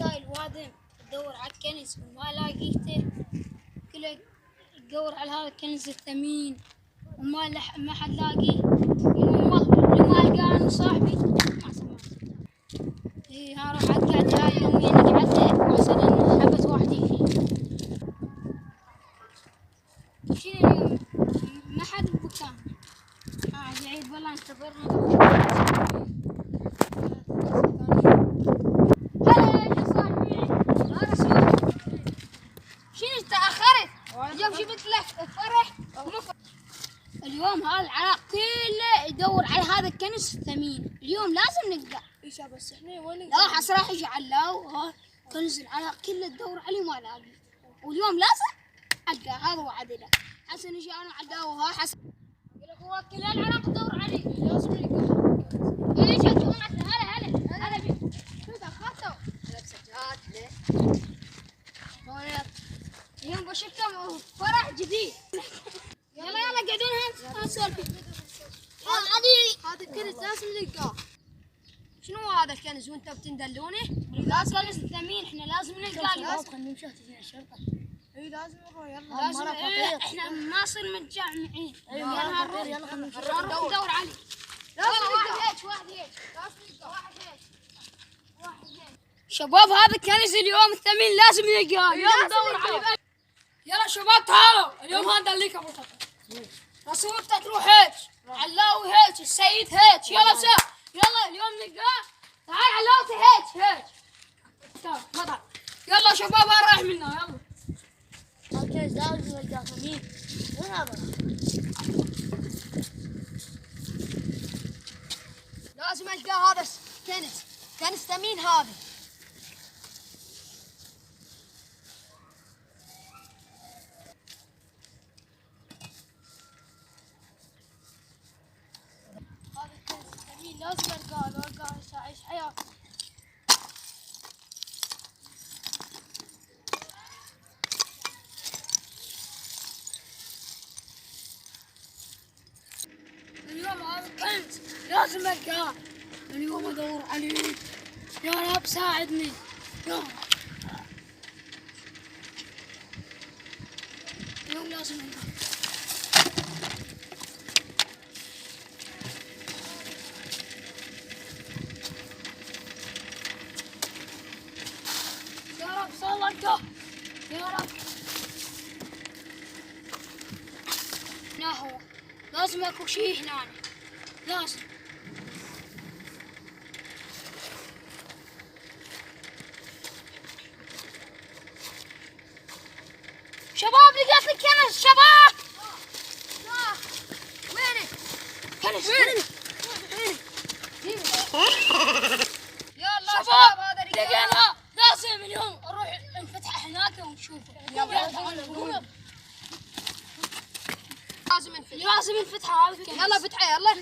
سايل وادم تدور على الكنز وما لاقيته، كله يدور على هذا الكنز الثمين ما حد لاقيه. لما القاه انا صاحبي ما سمعت. ها راح قاعد هاي يومين قعدت واحسن ان حبت واحد فيه. شنو اليوم ما حد بمكان. قاعد والله انتظرنا. اليوم جبت لك فرح اليوم هذا العراق كله يدور على هذا الكنز الثمين. اليوم لازم نلقاه. ايش بس احنا وين لا حس راح يجي علاو كنز العراق كله تدور عليه ما لاقيه، واليوم لازم القاه. هذا وعدنا حسن يجي انا علاو حسن يقول لك هو كل العراق تدور عليه لازم نلقاه. ايش تقول هلا بيك كذا خاطر لبسجات له اليوم بشوفكم فرح جديد. يلا قاعدين نسولف. هذا الكنز لازم نلقاه. شنو هذا الكنز وانت بتندلونه؟ لازم كنز الثمين احنا لازم نلقاه. لازم خلينا نمشي تجي الشرطة. اي لازم نروح يلا. لازم احنا ما نصير متجمعين. يلا خلينا نروح ندور عليه. لازم واحد هيك لازم نلقاه. واحد هيك. شباب هذا الكنز اليوم الثمين لازم نلقاه. يلا ندور عليه. يلا شباب تعالوا اليوم هذا اللي ابو خطر. رسولته تروح هيك، علاوي هيك، السيد هيك، يلا سا يلا اليوم نلقاه. تعال علاوتي هيك تعال مطر. يلا شباب انا رايح منا يلا. الكنز لازم نلقاه ثمين. وين هذا؟ لازم القاه هذا كنز ثمين هذا. لازم القاه، لو القاه اعيش حياتي. اليوم هذا الكنز لازم القاه. اليوم ادور عليه. يا رب ساعدني يا رب. اليوم لازم القاه. صلقه يا رب. هنا هو لازم اكو شيء هنا لازم. شباب لقيت الكنز شباب. وينه؟ كنز يلا شباب لقينا. لازم اليوم نروح نفتح هناك ونشوفه. لازم نفتح هذا الكنز. يلا فتحه يلا.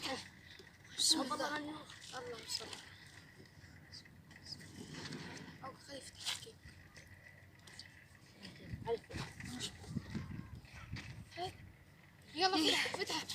بسم الله. يلا فتحه.